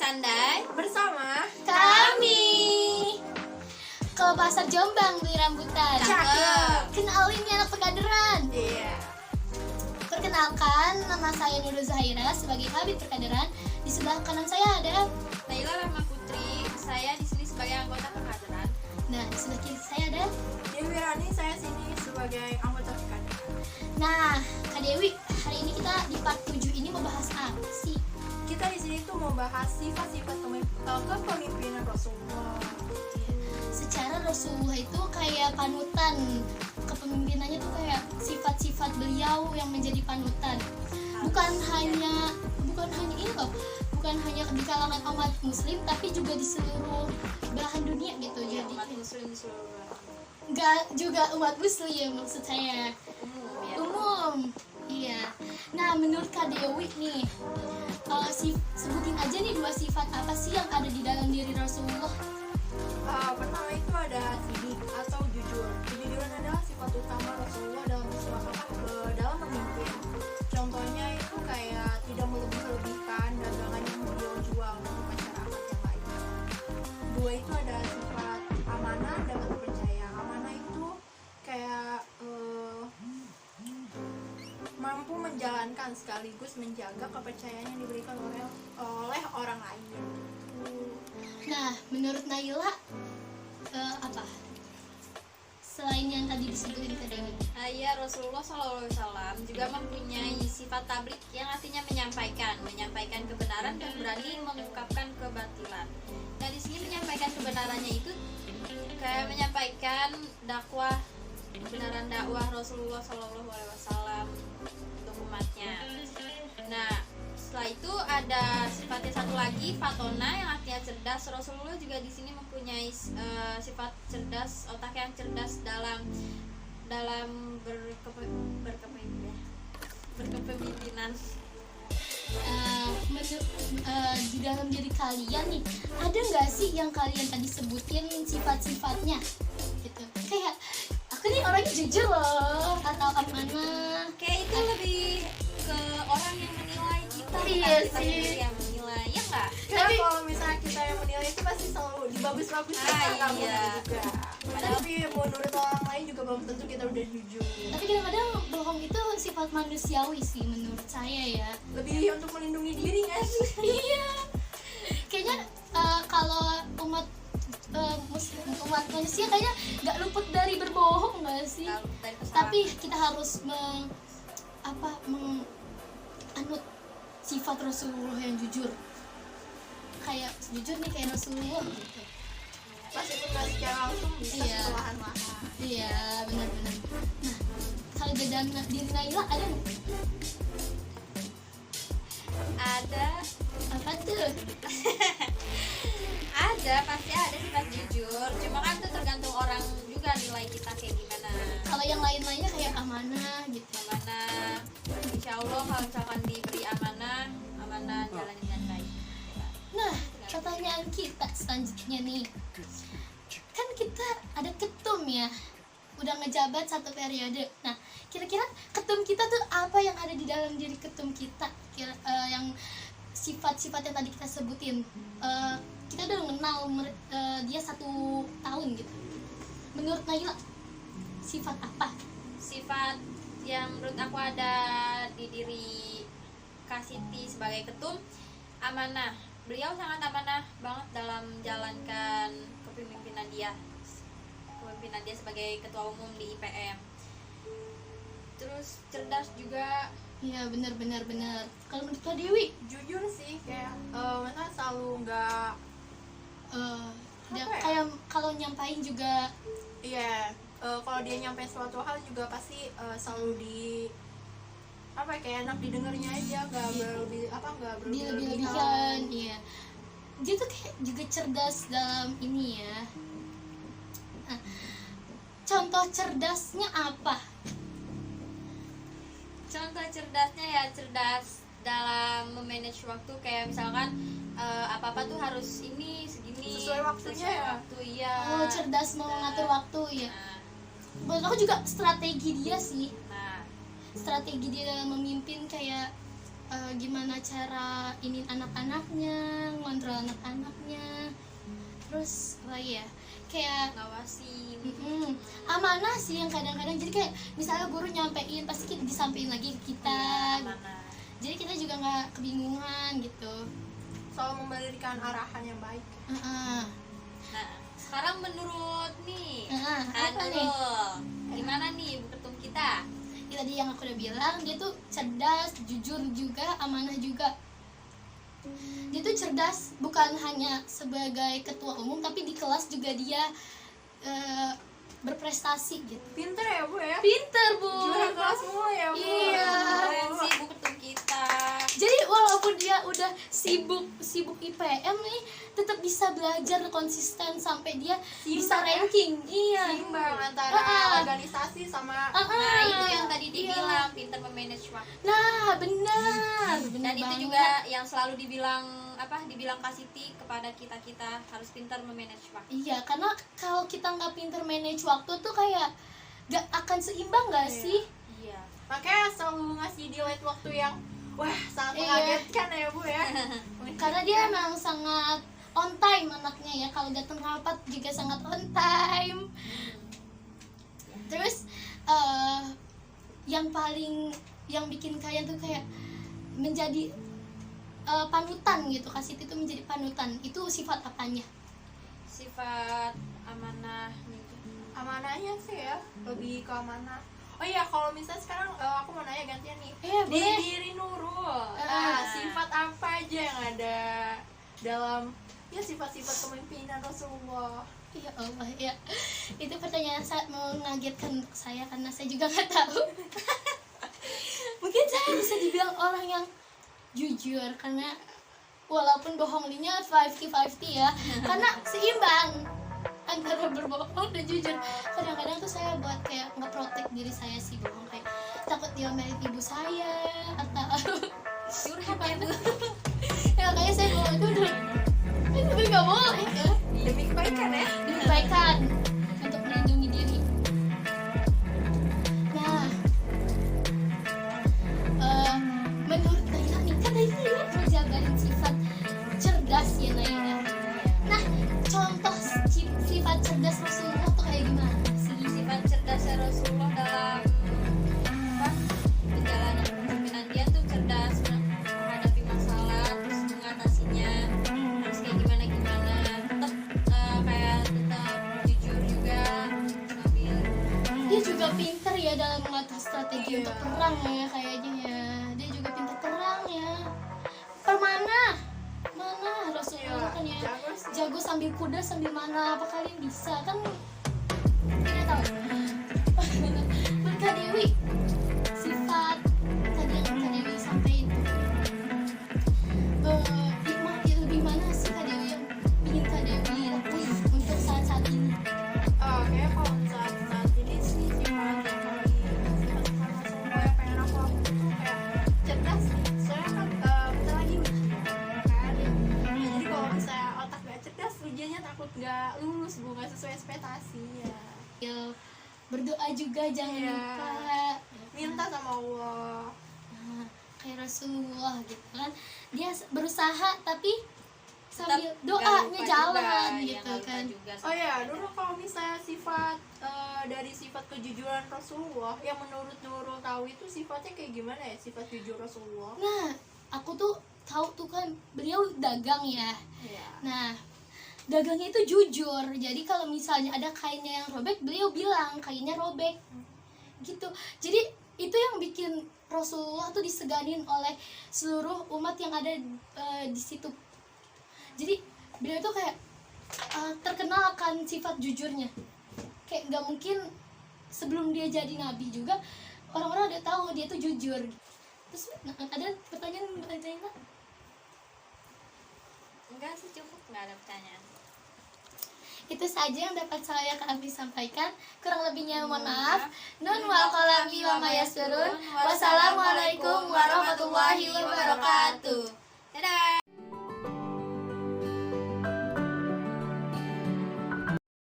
Sandai bersama kami ke pasar Jombang beli rambutan. Cakep. Kenalin nih anak Perkaderan. Iya. Perkenalkan, nama saya Nurul Zahira sebagai kabit Perkaderan. Di sebelah kanan saya ada. Naila Rahma Putri. Saya di sini sebagai anggota Perkaderan. Nah, di sebelah kiri saya ada. Dewi Rani, saya sini sebagai anggota Perkaderan. Nah, Kak Dewi, hari ini kita di part 7 ini mau bahas apa sih? Kita di sini tuh mau bahas sifat-sifat kepemimpinan Rasulullah. Secara Rasulullah itu kayak panutan, kepemimpinannya tuh kayak sifat-sifat beliau yang menjadi panutan. Bukan hanya ini loh, bukan hanya di kalangan umat muslim tapi juga di seluruh belahan dunia gitu. Ya, Jadi umat muslim di seluruh dunia. enggak juga umat muslim maksud saya. Umum ya. Umum. Iya. Nah, menurut Kak Dewi nih, sebutin aja nih 2 sifat apa sih yang ada di dalam diri Rasulullah? Pertama itu ada sidik atau jujur. Kejujuran adalah sifat utama Rasulullah dalam memimpin. Contohnya itu kayak tidak melebih-lebihkan dagangan yang beliau jual untuk masyarakat yang lainnya. 2 itu ada sifat amanah dan terpercaya. Amanah itu kayak mampu menjalankan sekaligus menjaga kepercayaan yang diberikan oleh orang lain. Nah, menurut Naila apa? Selain yang tadi disebutin Kak Dewi. Ya, Rasulullah SAW juga mempunyai sifat tablik yang artinya menyampaikan kebenaran dan berani mengungkapkan kebatilan. Nah, di sini menyampaikan kebenarannya itu kayak menyampaikan kebenaran dakwah Rasulullah SAW untuk umatnya. Nah, setelah itu ada sifatnya satu lagi, fatona, yang artinya cerdas. Rasulullah juga di sini mempunyai sifat cerdas, otak yang cerdas dalam berkepemimpinan. Di dalam diri kalian nih, ada nggak sih yang kalian tadi sebutin sifat-sifatnya? Gitu. Kayak aku nih orangnya jujur loh, atau amanah. Kayak itu lebih ke orang yang menilai kita, Iya bukan kita sih. sendiri yang menilai, ya nggak? Karena kalau misalnya kita yang menilai itu pasti selalu dibagus-bagusin nggak iya. boleh juga. Tapi menurut orang lain juga belum tentu kita udah jujur. Tapi kadang-kadang bohong itu sifat manusiawi sih menurut saya ya. Lebih untuk melindungi diri nggak sih? Iya. Kayaknya kalau umat manusia kayaknya nggak luput dari berbohong nggak sih? Nggak luput dari kesalahan. Tapi kita harus menganut sifat Rasulullah yang jujur. Kayak jujur nih kayak Rasulullah gitu. Meskipun nggak secara langsung bisa Iya. perlahan-lahan. Iya, benar-benar. Nah, kalau di dalam diri Naila ada nggak? Ada Apa tuh? pasti ada sifat jujur, cuma kan itu tergantung orang juga nilai kita kayak gimana. Kalau yang lain-lainnya kayak amanah gitu. Amanah, insya Allah kalau misalkan diberi amanah jalanin dengan baik. Nah, pertanyaan kita selanjutnya nih, kan kita ada ketum ya, udah ngejabat 1 periode. Nah, kira-kira ketum kita tuh apa yang ada di dalam diri ketum kita? Yang sifat-sifat yang tadi kita sebutin, kita udah mengenal dia 1 tahun gitu. Menurut Naila, sifat apa? Sifat yang menurut aku ada di diri Kak Siti sebagai ketum, amanah. Beliau sangat amanah banget dalam menjalankan kepemimpinan dia sebagai ketua umum di IPM. Terus cerdas juga. Iya, benar. Kalau menurut Kak Dewi, Jujur sih kayak masa selalu nggak dia Apa ya? kayak kalau nyampain juga iya kalau dia nyampe suatu hal juga pasti selalu kayak enak didengarnya aja, nggak dilebih-lebihkan. Iya, dia tuh kayak juga cerdas dalam ini ya. Nah, contoh cerdasnya apa? Contoh cerdasnya ya cerdas dalam memanage waktu, kayak misalkan apa-apa tuh harus ini segini Sesuai waktunya sesuai ya? waktu, iya. Cerdas mau ngatur waktu ya. Menurut aku juga strategi dia sih, Nah, strategi dia dalam memimpin kayak gimana cara ini anak-anaknya, ngontrol anak-anaknya, terus apa ya, kayak ngawasin. amanah sih yang kadang-kadang, jadi kayak misalnya guru nyampein pasti kita disampaikan lagi ke kita, Mana? jadi kita juga nggak kebingungan gitu. Selalu memberikan arahan yang baik. Heeh. Nah, sekarang menurut nih Apa nih? Nurul, gimana nih ibu ketum kita? Ya, tadi yang aku udah bilang, dia tuh cerdas, jujur juga, amanah juga. Dia tuh cerdas bukan hanya sebagai ketua umum, tapi di kelas juga dia berprestasi gitu. Pinter ya Bu ya? Pinter, Bu. Juara kelas semua ya Bu. Iya. Keren sih ibu ketum kita. Jadi walaupun dia udah sibuk IPM nih, tetap bisa belajar konsisten sampai dia bisa ya? ranking. Iya. Seimbang antara organisasi sama Nah, itu yang tadi Iya. dibilang pintar memanage waktu. Nah, benar. Dan itu banget. juga yang selalu dibilang Kak Siti kepada kita harus pintar memanage waktu. Iya, karena kalau kita nggak pinter manage waktu tuh kayak gak akan seimbang gak Iya. sih? Iya. makanya selalu ngasih delay waktu yang wah sangat Iya. mengagetkan ya Bu ya. Karena dia emang sangat on time anaknya ya, kalau datang rapat juga sangat on time. Terus yang bikin kalian tuh kayak menjadi panutan gitu, Kak Siti tuh menjadi panutan, itu sifat apanya? Sifat amanah gitu. Amanahnya sih ya, lebih ke amanah. Oh iya, kalau misalnya sekarang aku mau nanya gantian nih. Di Boleh. diri Nurul, sifat apa aja yang ada dalam ya sifat-sifat kepemimpinan Rasulullah? Ya Allah ya, itu pertanyaan sangat mengagetkan untuk saya karena saya juga nggak tahu. Mungkin saya bisa dibilang orang yang jujur, karena walaupun bohongnya 50-50 ya, karena seimbang antara berbohong dan jujur. Kadang-kadang tuh saya buat kayak nge-protect diri saya sih, bohong kayak takut diomelin ibu saya atau Curhat ya Bu. ya kayak saya bohong itu nggak boleh ya. Demi kebaikan ya. Demi kebaikan, untuk melindungi diri. Nah, menurut kalian nih, kan tadi kita ngejabarin sifat cerdas ya Naya. Nah, contoh sifat cerdas Rasulullah tuh kayak gimana sih? Sifat cerdasnya Rasulullah dalam perjalanan kepemimpinan dia tuh cerdas menghadapi masalah, terus mengatasinya, harus kayak gimana tetap tetap jujur juga sambil Dia juga pinter ya dalam mengatur strategi Iya. untuk perang ya kayaknya ya. Dia juga pinter perang ya. Permana? Mana Rasulullah kan ya. Jago sih. Jago sambil kuda sambil mana, apa kalian bisa kan? Tidak tahu. Kak Dewi, sifat tadi yang Kak Dewi sampaikan lebih mana sih Kak Dewi yang ingin Kak Dewi lakuin untuk saat-saat ini? Kayaknya kalau saat ini sih sifat yang paling sifat utama semua yang pengen aku lakuin tuh kayak cerdas sih. Soalnya kan bentar lagi ujian kan. Jadi kalau misalnya otak gak cerdas, ujiannya takut gak lulus Bu, gak sesuai ekspektasi ya. Ya, berdoa juga jangan Iya. lupa. Minta sama Allah. Nah, kayak Rasulullah gitu kan, dia berusaha tapi sambil tetap doanya nggak lupa jalan juga, gitu nggak lupa kan. juga Oh ya, sama Nurul kalau misalnya sifat dari sifat kejujuran Rasulullah yang menurut Nurul tahu itu sifatnya kayak gimana ya, sifat jujur Rasulullah? Nah, aku tuh tahu tuh kan beliau dagang ya. Iya. Nah, dagangnya itu jujur. Jadi kalau misalnya ada kainnya yang robek, beliau bilang kainnya robek. Gitu. Jadi itu yang bikin Rasulullah tuh diseganin oleh seluruh umat yang ada di situ. Jadi beliau tuh kayak terkenal akan sifat jujurnya. Kayak nggak mungkin sebelum dia jadi nabi juga orang-orang udah tahu dia tuh jujur. Terus ada pertanyaan Mbak Zaina? enggak sih, cukup, nggak ada pertanyaan. Itu saja yang dapat saya kami sampaikan. Kurang lebihnya mohon maaf. Nun wal qalami wa ma yasturun. Wassalamualaikum warahmatullahi wabarakatuh. Dadah.